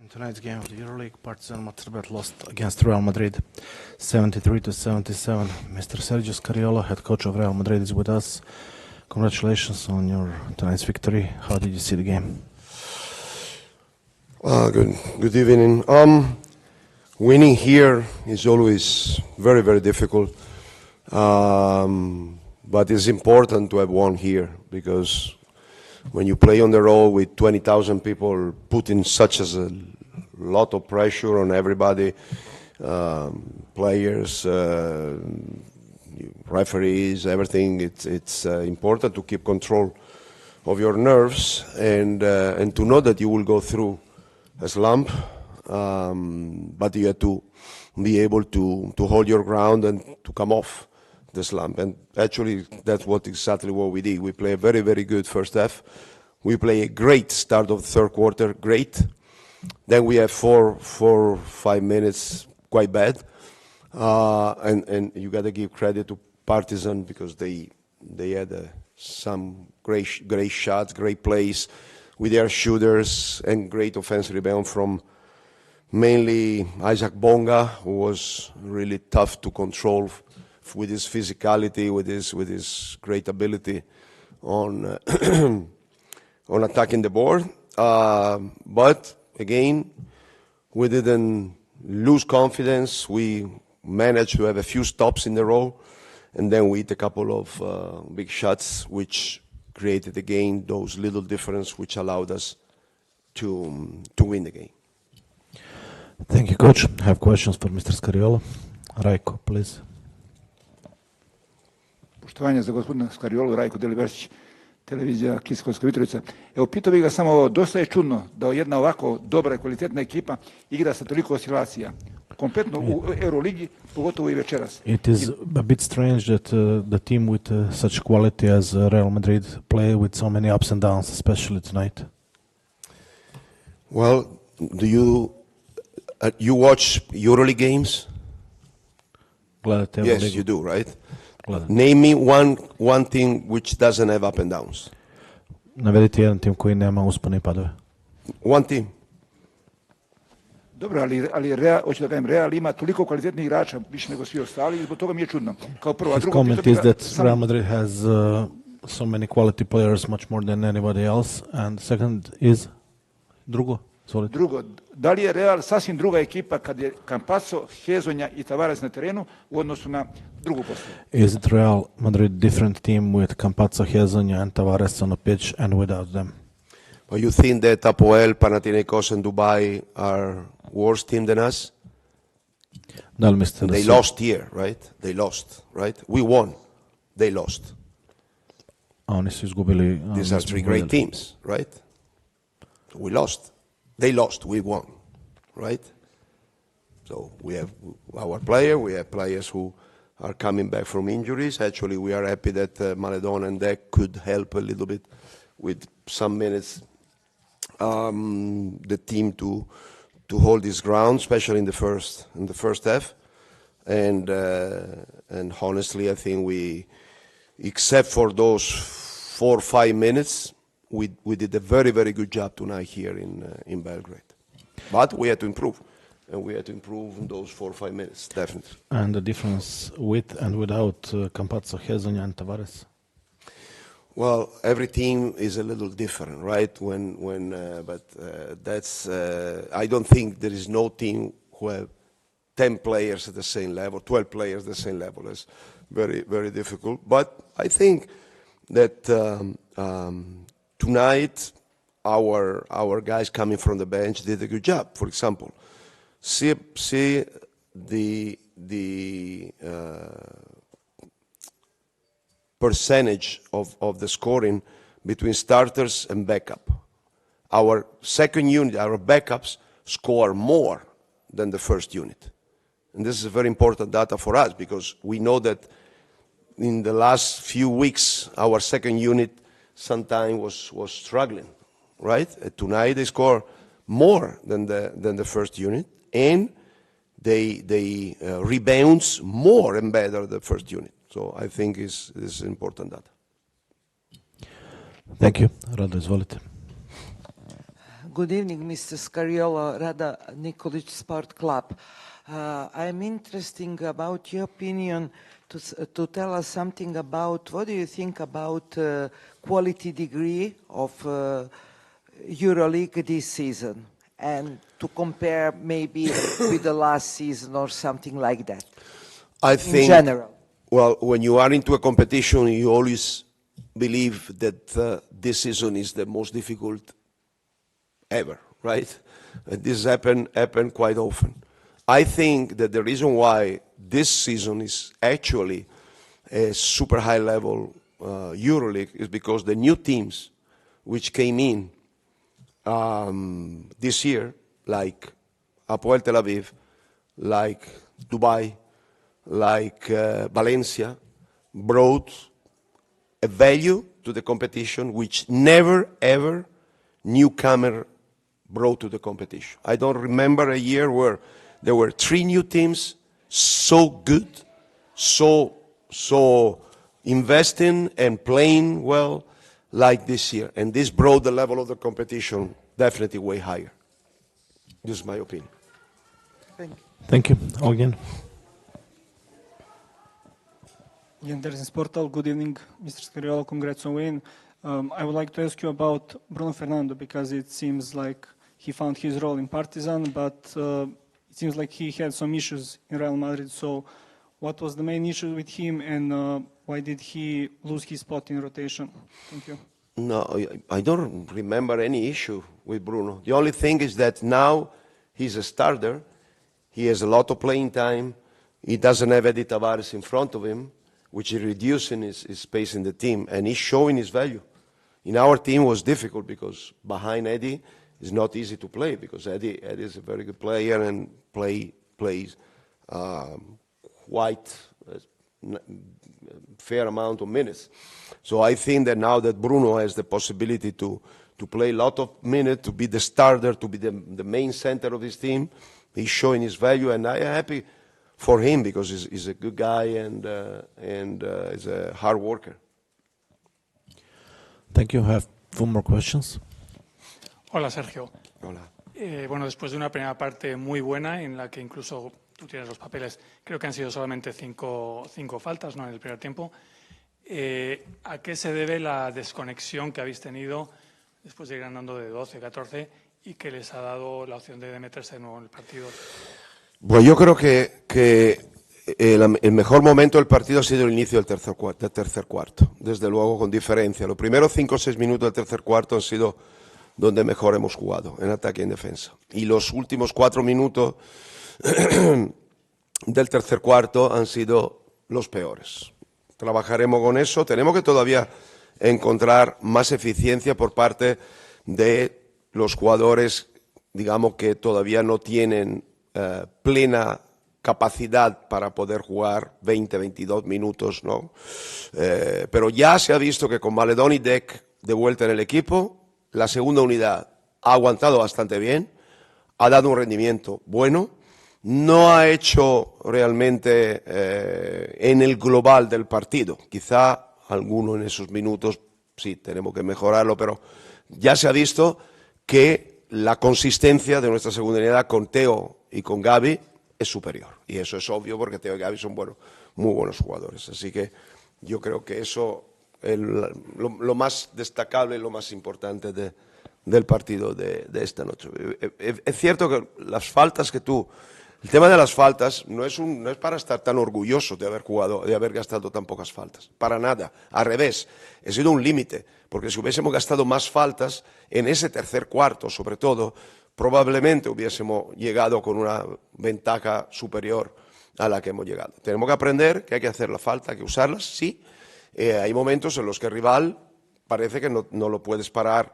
In tonight's game of the EuroLeague, Partizan Madrid lost against Real Madrid 73-77. Mr. Sergio Scariolo, head coach of Real Madrid, is with us. Congratulations on your tonight's victory. How did you see the game? Good evening. Winning here is always very, very difficult. But it's important to have won here because when you play on the road with 20,000 people putting such as a lot of pressure on everybody, players, referees, everything, it's important to keep control of your nerves and to know that you will go through a slump, but you have to be able to hold your ground and to come off the slump. And actually, that's exactly what we did. We played a very, very good first half. We play a great start of the third quarter, great. Then we have 4-5 minutes quite bad. And you got to give credit to Partizan because they had some great shots, great plays with their shooters and great offensive rebound from mainly Isaac Bonga, who was really tough to control with his physicality, with his great ability on on attacking the board. But again, we didn't lose confidence. We managed to have a few stops in a row, and then we hit a couple of big shots, which created again those little difference, which allowed us to win the game. Thank you, Coach. I have questions for Mr. Scariolo. Rajko, please. Poštovanje za gospodina Scariolo, Rajko Deliberčić, televizija Kiskojska Mitrovica. Evo, pitao bih ga samo, dosta je čudno da jedna ovako dobra i kvalitetna ekipa igra sa toliko oscilacija. Kompletno u Euroligi, pogotovo i večeras. It is a bit strange that the team with such quality as Real Madrid play with so many ups and downs, especially tonight. Well, do you watch EuroLeague games? Yes, you do, right? Name me one team which doesn't have up and downs. Navedite jedan tim koji nema uspone i padove. One team. Dobro, ali hoću da kažem, Real ima toliko kvalitetnih igrača, više nego svi ostali, i zbog toga mi je čudno. Kao prvo, His comment is that Real Madrid has so many quality players, much more than anybody else. And second is drugo. Da li je Real sasvim druga ekipa kad je Campazzo, Hezonja i Tavares na terenu u odnosu na drugu postavu? Is it Real Madrid different team with Campazzo, Hezonja and Tavares on the pitch and without them? Well, you think that Apoel, Panathinaikos and Dubai are worse team than us? They lost here, right? They lost, right? We won. They lost. Oni su izgubili. These are three great teams, right? We lost. They lost, we won, right? So we have our player, we have players who are coming back from injuries. Actually, we are happy that Maledon and Deck could help a little bit with some minutes the team to hold his ground, especially in the first half. And honestly, I think we, except for those 4 or 5 minutes, we did a very, very good job tonight here in Belgrade. But we had to improve. And we had to improve in those 4 or 5 minutes, definitely. And the difference with and without Campazzo, Hezonja and Tavares? Well, every team is a little different, right? That's I don't think there is no team who have 10 players at the same level, 12 players at the same level. It's very, very difficult. But I think that tonight our guys coming from the bench did a good job. For example, see the percentage of the scoring between starters and backup. Our second unit, our backups, score more than the first unit. And this is very important data for us because we know that in the last few weeks, our second unit sometimes was struggling, right? Tonight they score more than the first unit, and they rebounds more and better than the first unit. So I think this is important data. Thank you. Rado, izvolite. Good evening, Mr. Scariolo, Rada Nikolic Sport Club. I am interested about your opinion to tell us something about what do you think about quality degree of EuroLeague this season, and to compare maybe with the last season or something like that. I think, in general. Well, when you are into a competition, you always believe that this season is the most difficult ever, right? And this happen quite often. I think that the reason why this season is actually a super high level EuroLeague is because the new teams which came in this year, like Hapoel Tel Aviv, like Dubai, like Valencia, brought a value to the competition which never ever newcomer brought to the competition. I don't remember a year where there were 3 new teams so good, so investing and playing well like this year. And this brought the level of the competition definitely way higher. This is my opinion. Thank you. Again. Anderson Portal, good evening, Mr. Scariolo, congrats on win. I would like to ask you about Bruno Fernando, because it seems like he found his role in Partizan, but it seems like he had some issues in Real Madrid. So what was the main issue with him, and why did he lose his spot in rotation? Thank you. No, I don't remember any issue with Bruno. The only thing is that now he's a starter. He has a lot of playing time. He doesn't have Eddie Tavares in front of him, which is reducing his space in the team, and he's showing his value. In our team it was difficult because behind Eddie it's not easy to play, because Eddie is a very good player and plays quite a fair amount of minutes. So I think that now that Bruno has the possibility to play a lot of minutes, to be the starter, to be the main center of his team, he's showing his value, and I'm happy for him because he's a good guy and he's a hard worker. Thank you. I have 4 more questions. Hola, Sergio. Hola. Bueno, después de una primera parte muy buena, en la que incluso tú tienes los papeles, creo que han sido solamente 5 faltas, ¿no?, en el primer tiempo. ¿A qué se debe la desconexión que habéis tenido después de ir ganando de 12, 14 y que les ha dado la opción de meterse de nuevo en el partido? Pues yo creo que el mejor momento del partido ha sido el inicio del tercer cuarto, desde luego con diferencia. Los primeros 5 o 6 minutos del tercer cuarto han sido donde mejor hemos jugado, en ataque y en defensa. Y los últimos 4 minutos del tercer cuarto han sido los peores. Trabajaremos con eso. Tenemos que todavía encontrar más eficiencia por parte de los jugadores, digamos, que todavía no tienen plena capacidad para poder jugar 20, 22 minutos, ¿no? Pero ya se ha visto que con Maledón y Deck de vuelta en el equipo, la segunda unidad ha aguantado bastante bien, ha dado un rendimiento bueno, no ha hecho realmente en el global del partido. Quizá alguno en esos minutos sí tenemos que mejorarlo, pero ya se ha visto que la consistencia de nuestra segunda unidad con Teo y con Gavi es superior. Y eso es obvio porque Teo y Gavi son muy buenos jugadores. Así que yo creo que eso es lo más destacable y lo más importante del partido de esta noche. Es cierto que las faltas que tú... El tema de las faltas no es para estar tan orgulloso de haber jugado, de haber gastado tan pocas faltas. Para nada. Al revés. Ha sido un límite. Porque si hubiésemos gastado más faltas en ese tercer cuarto, sobre todo, probablemente hubiésemos llegado con una ventaja superior a la que hemos llegado. Tenemos que aprender que hay que hacer la falta, hay que usarlas, sí. Hay momentos en los que el rival parece que no lo puedes parar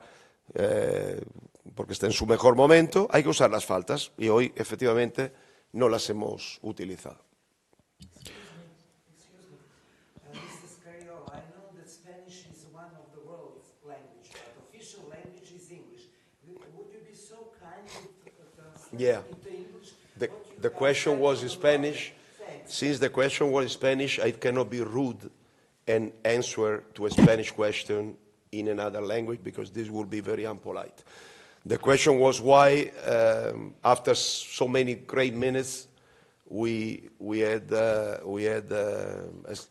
porque está en su mejor momento. Hay que usar las faltas y hoy, efectivamente, no las hemos utilizado. Yeah. The question was in Spanish. Since the question was in Spanish, I cannot be rude and answer to a Spanish question in another language because this will be very unpolite. The question was why, after so many great minutes, we had a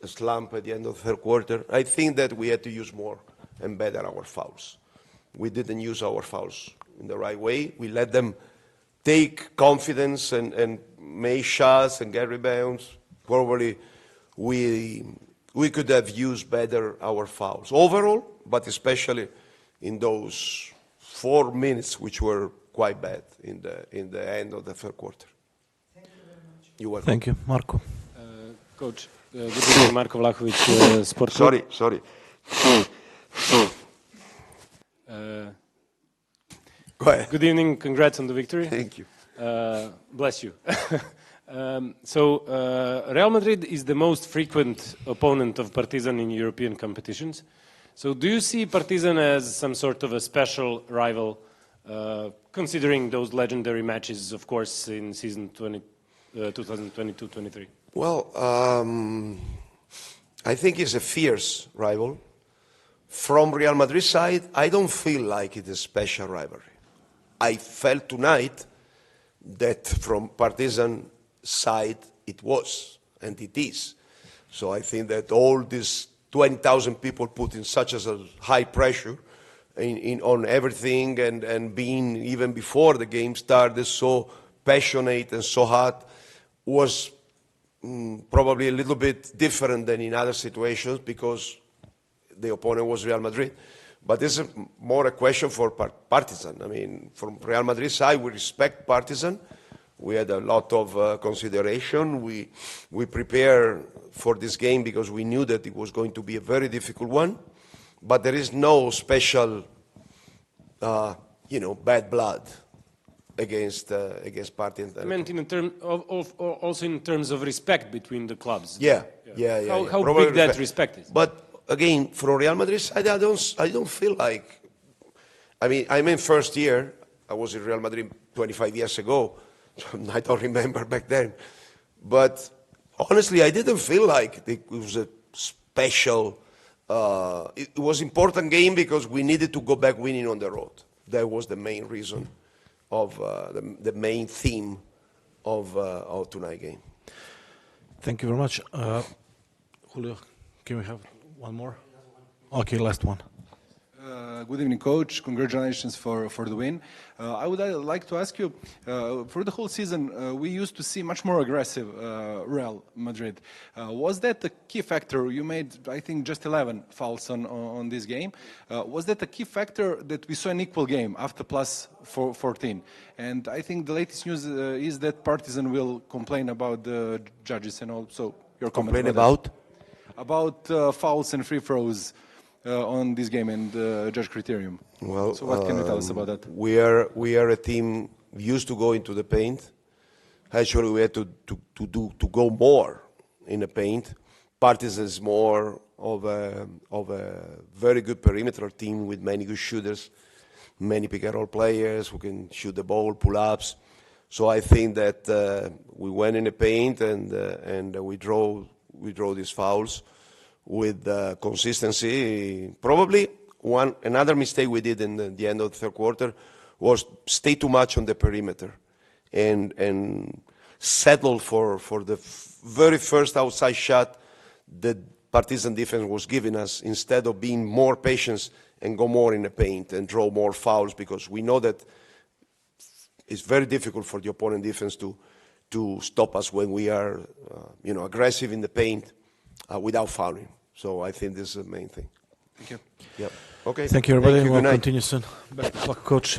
slump at the end of the third quarter. I think that we had to use more and better our fouls. We didn't use our fouls in the right way. We let them take confidence and make shots and get rebounds. Probably we could have used better our fouls overall, but especially in those 4 minutes, which were quite bad in the end of the third quarter. Thank you very much. You're welcome. Thank you, Marco. Coach, good evening, Marko Vlahovic, Sport Club. Sorry. Go ahead. Good evening, congrats on the victory. Thank you. Bless you. Real Madrid is the most frequent opponent of Partizan in European competitions. So do you see Partizan as some sort of a special rival, considering those legendary matches, of course, in season 2022-23? Well, I think it's a fierce rival. From Real Madrid side, I don't feel like it's a special rivalry. I felt tonight that from Partizan side it was, and it is. So I think that all these 20,000 people put in such a high pressure on everything and being, even before the game started, so passionate and so hot was probably a little bit different than in other situations because the opponent was Real Madrid. But this is more a question for Partizan. I mean, from Real Madrid side, we respect Partizan. We had a lot of consideration. We prepared for this game because we knew that it was going to be a very difficult one. But there is no special, bad blood against Partizan. I meant also in terms of respect between the clubs. Yeah. How big that respect is? But again, from Real Madrid side, I don't feel like. I mean, I'm in first year. I was in Real Madrid 25 years ago. I don't remember back then. But honestly, I didn't feel like it was a special. It was an important game because we needed to go back winning on the road. That was the main reason of the main theme of tonight's game. Thank you very much. Julio, can we have one more? Okay, last one. Good evening, Coach. Congratulations for the win. I would like to ask you, for the whole season, we used to see much more aggressive Real Madrid. Was that a key factor? You made, I think, just 11 fouls on this game. Was that a key factor that we saw an equal game after plus 14? And I think the latest news is that Partizan will complain about the judges and also your comment Complain about? About fouls and free throws on this game and judge criterion. Well, so what can you tell us about that? We are a team used to go into the paint. Actually, we had to go more in the paint. Partizan is more of a very good perimeter team with many good shooters, many pick-and-roll players who can shoot the ball, pull-ups. So I think that we went in the paint and we draw these fouls with consistency. Probably another mistake we did in the end of the third quarter was stay too much on the perimeter and settle for the very first outside shot that Partizan defense was giving us instead of being more patient and go more in the paint and draw more fouls, because we know that it's very difficult for the opponent defense to stop us when we are aggressive in the paint without fouling. So I think this is the main thing. Thank you. Yep. Okay. Thank you, everybody. Good We'll night. continue soon. Best of luck, Coach.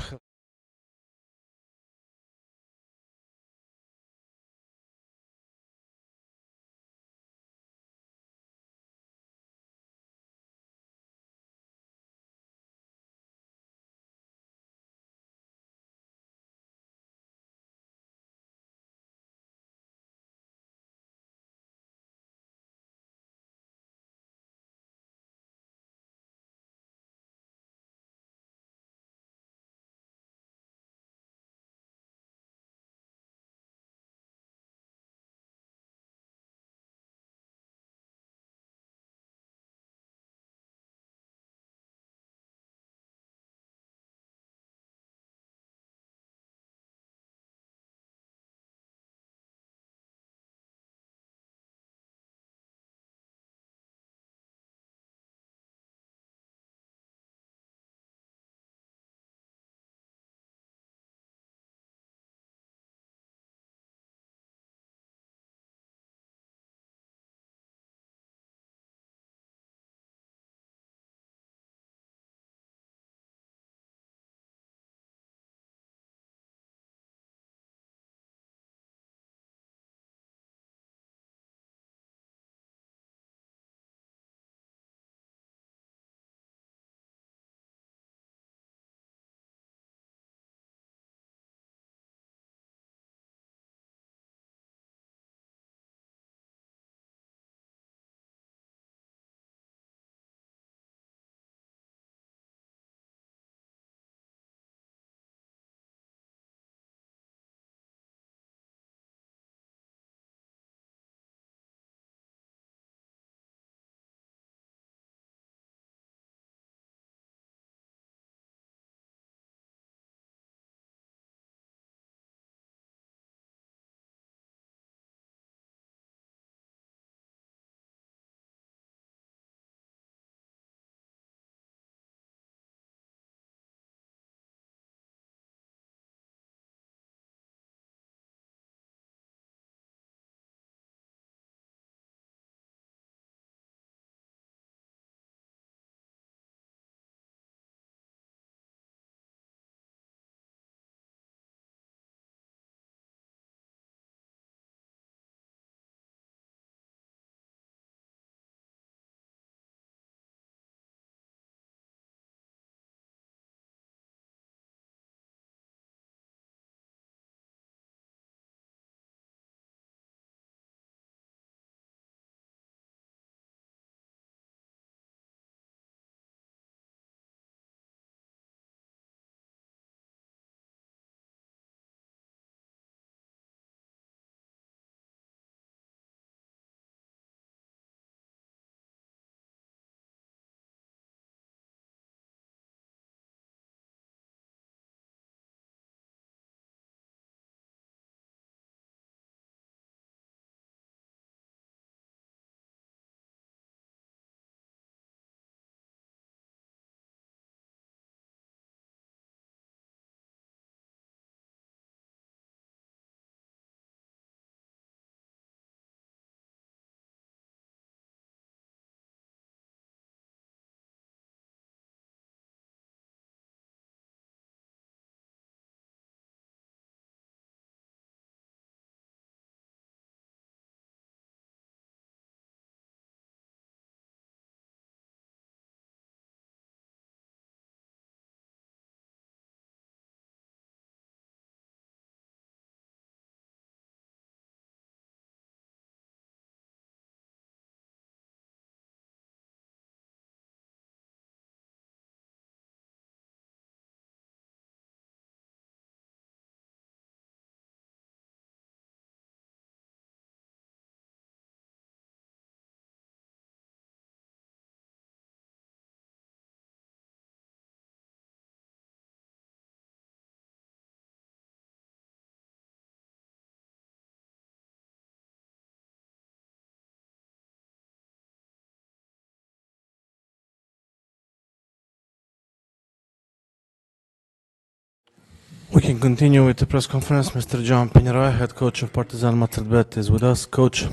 We can continue with the press conference. Mr. John Peñarol, head coach of Partizan Madrid, is with us. Coach,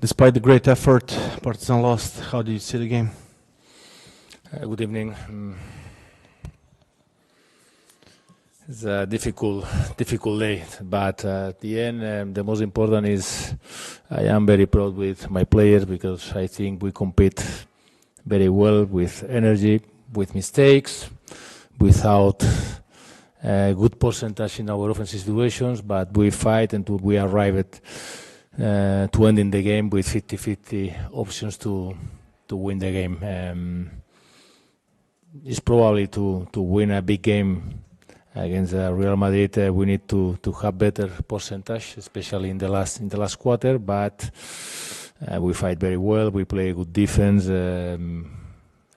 despite the great effort, Partizan lost. How do you see the game? Good evening. It's a difficult day, but at the end, the most important is I am very proud with my players because I think we compete very well with energy, with mistakes, without a good percentage in our offensive situations, but we fight and we arrive at to ending the game with 50-50 options to win the game. It's probably to win a big game against Real Madrid. We need to have better percentage, especially in the last quarter. But we fight very well. We play good defense, and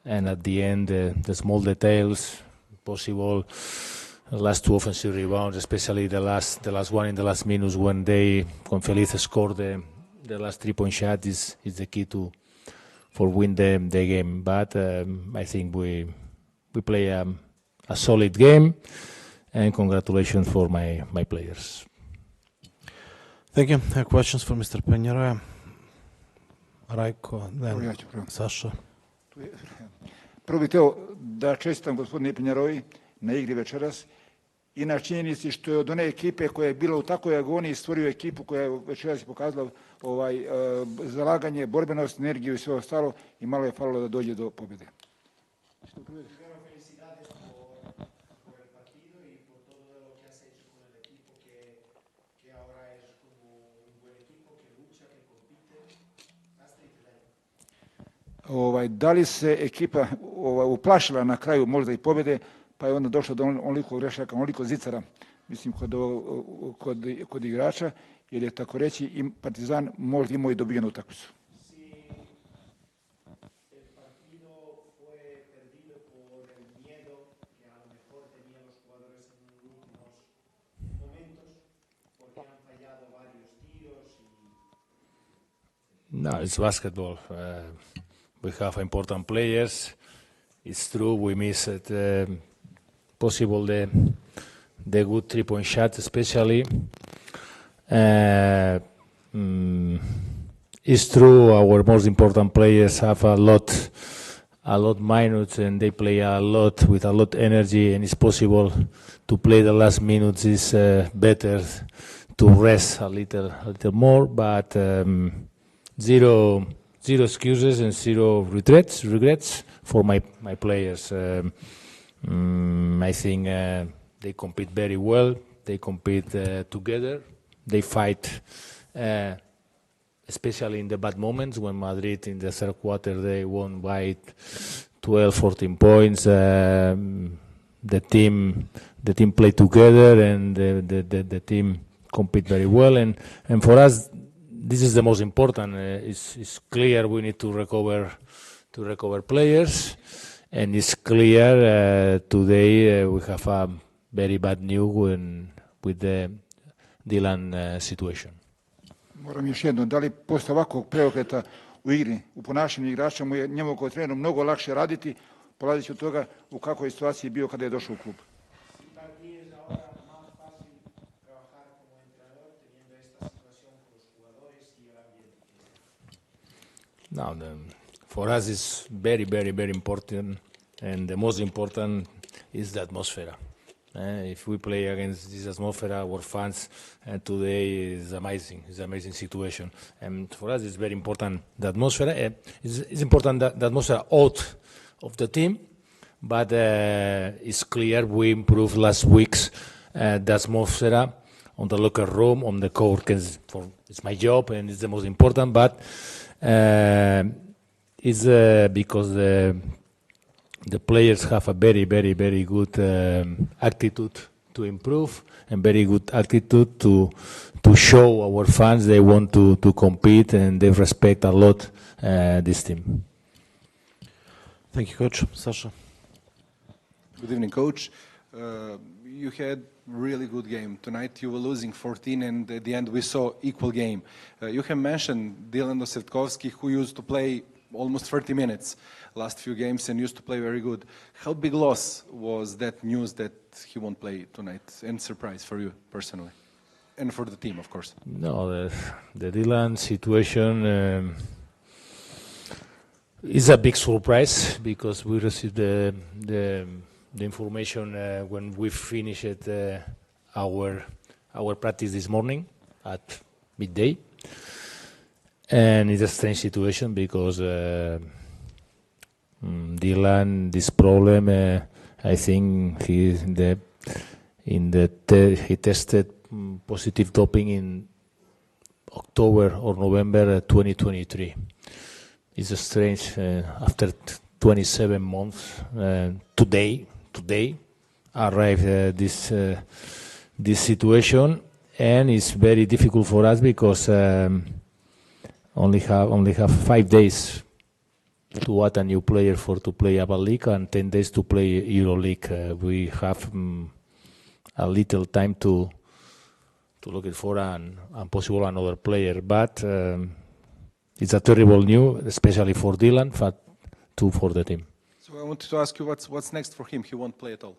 at the end, the small details possible. Last two offensive rebounds, especially the last one in the last minutes when Feliz scored the last 3-point shot is the key for win the game. But I think we play a solid game, and congratulations for my players. Thank you. Questions for Mr. Peñarol? Rajko, then Sasha. Prvo bih hteo da čestitam gospodine Peñaroli na igri večeras i na činjenici što je od one ekipe koja je bila u takvoj agoniji stvorio ekipu koja je večeras pokazala zalaganje, borbenost, energiju i sve ostalo i malo je falilo da dođe do pobjede. Da li se ekipa uplašila na kraju možda i pobjede, pa je onda došlo do onoliko grešaka, onoliko zicara, mislim, kod igrača, jer je tako reći i Partizan možda imao i dobijenu utakmicu. No, it's basketball. We have important players. It's true we missed possible the good 3-point shot, especially. It's true our most important players have a lot minutes and they play a lot with a lot energy, and it's possible to play the last minutes is better to rest a little more, but zero excuses and zero regrets for my players. I think they compete very well. They compete together. They fight, especially in the bad moments when Madrid in the third quarter they won by 12-14 points. The team play together and the team compete very well. And for us, this is the most important. It's clear we need to recover players, and it's clear today we have a very bad news with the Dylan situation. Moram još jedno, da li posle ovakvog preokreta u igri, u ponašanju igrača mu je njemu kao treneru mnogo lakše raditi, polazeći od toga u kakvoj situaciji je bio kada je došao u klub? Now, for us, it's very, very, very important, and the most important is the atmosphere. If we play against this atmosphere, our fans today is amazing. It's an amazing situation, and for us, it's very important the atmosphere. It's important the atmosphere out of the team, but it's clear we improved last week's the atmosphere on the locker room, on the court. It's my job, and it's the most important, but. It's because the players have a very, very, very good attitude to improve and very good attitude to show our fans they want to compete and they respect a lot this team. Thank you, Coach. Sasha. Good evening, Coach. You had really good game. Tonight you were losing 14 and at the end we saw equal game. You have mentioned Dylan Ossetkovsky who used to play almost 30 minutes last few games and used to play very good. How big loss was that news that he won't play tonight, and surprise for you personally and for the team, of course? No, the Dylan situation is a big surprise because we received the information when we finished our practice this morning at midday. And it's a strange situation because Dylan, this problem, I think he tested positive doping in October or November 2023. It's a strange, after 27 months, today arrived this situation, and it's very difficult for us because only have 5 days to add a new player to play ABA League and 10 days to play Euro League. We have a little time to look for an possible another player, but it's a terrible news, especially for Dylan, but too for the team. So I wanted to ask you what's next for him. He won't play at all.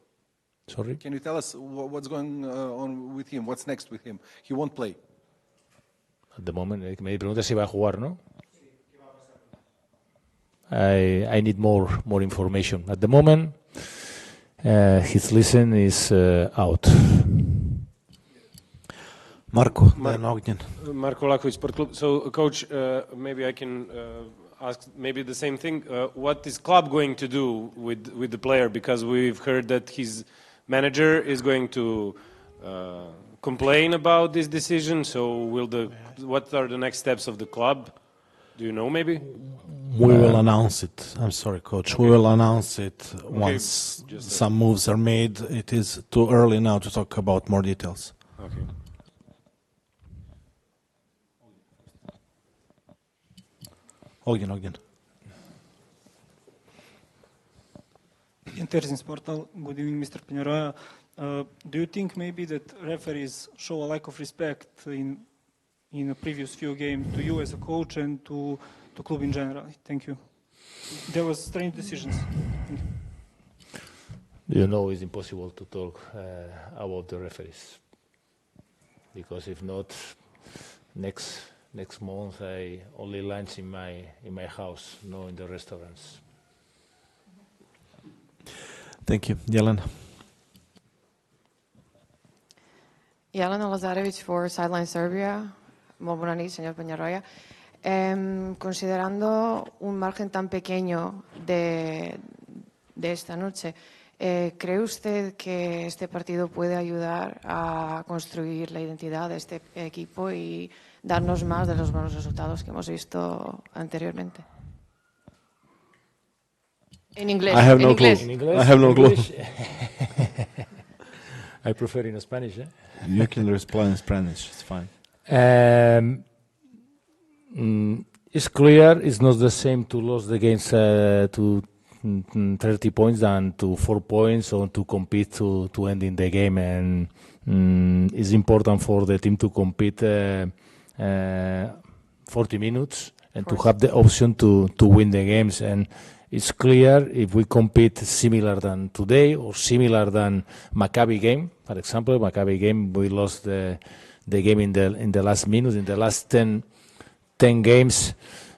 Sorry? Can you tell us what's going on with him? What's next with him? He won't play. At the moment, me pregunta si va a jugar, ¿no? I need more information. At the moment, his listen is out. Marco, Marco Lakovic, Sport Club. So, Coach, maybe I can ask maybe the same thing. What is club going to do with the player? Because we've heard that his manager is going to complain about this decision. So, what are the next steps of the club? Do you know, maybe? We will announce it. I'm sorry, Coach. Okay. We will announce it once some moves are made. It is too early now to talk about more details. Okay. Ogden. Interesting portal. Good evening, Mr. Pinheiro. Do you think maybe that referees show a lack of respect in the previous few games to you as a coach and to club in general? Thank you. There was strange decisions. You know, it's impossible to talk about the referees because if not, next month I only lunch in my house, no in the restaurants. Thank you. Jelena. Jelena Lazarevic for Sideline Serbia. Muy buenas noches, señor Peñarroya. Considerando un margen tan pequeño de esta noche, ¿cree usted que este partido puede ayudar a construir la identidad de este equipo y darnos más de los buenos resultados que hemos visto anteriormente? En inglés. I have no clue. I have no clue. I prefer in Spanish. You can respond in Spanish. It's fine. It's clear it's not the same to lose the games to 30 points than to 4 points or to compete to end in the game, and it's important for the team to compete 40 minutes and to have the option to win the games. And it's clear if we compete similar than today or similar than Maccabi game, for example, Maccabi game we lost the game in the last minutes, in the last 10 games.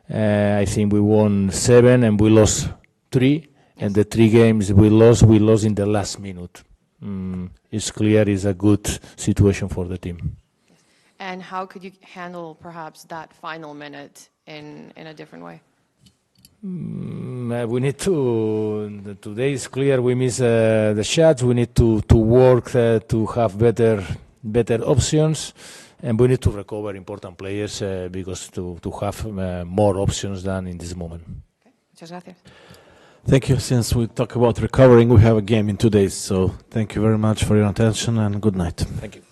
I think we won 7 and we lost 3, and the 3 games we lost in the last minute. It's clear it's a good situation for the team. And how could you handle perhaps that final minute in a different way? We need to, today is clear we miss the shots, we need to work to have better options, and we need to recover important players because to have more options than in this moment. Okay. Muchas gracias. Thank you. Since we talk about recovering, we have a game in 2 days, so thank you very much for your attention and good night. Thank you.